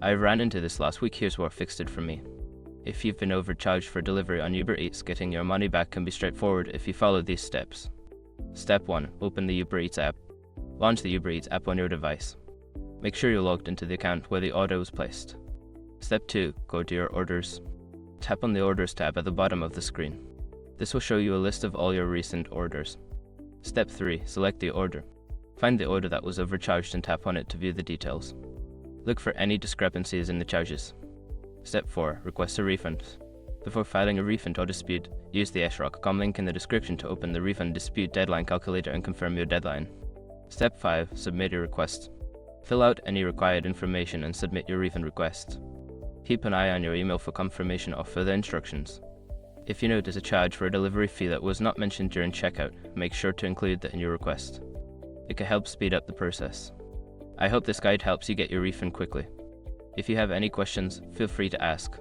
I ran into this last week. Here's what fixed it for me. If you've been overcharged for delivery on Uber Eats, getting your money back can be straightforward if you follow these steps. Step 1. Open the Uber Eats app. Launch the Uber Eats app on your device. Make sure you're logged into the account where the order was placed. Step 2. Go to your orders. Tap on the Orders tab at the bottom of the screen. This will show you a list of all your recent orders. Step 3. Select the order. Find the order that was overcharged and tap on it to view the details. Look for any discrepancies in the charges. Step 4. Request a refund. Before filing a refund or dispute, use the srock.com link in the description to open the refund dispute deadline calculator and confirm your deadline. Step 5. Submit your request. Fill out any required information and submit your refund request. Keep an eye on your email for confirmation of further instructions. If you notice a charge for a delivery fee that was not mentioned during checkout, make sure to include that in your request. It can help speed up the process. I hope this guide helps you get your refund quickly. If you have any questions, feel free to ask.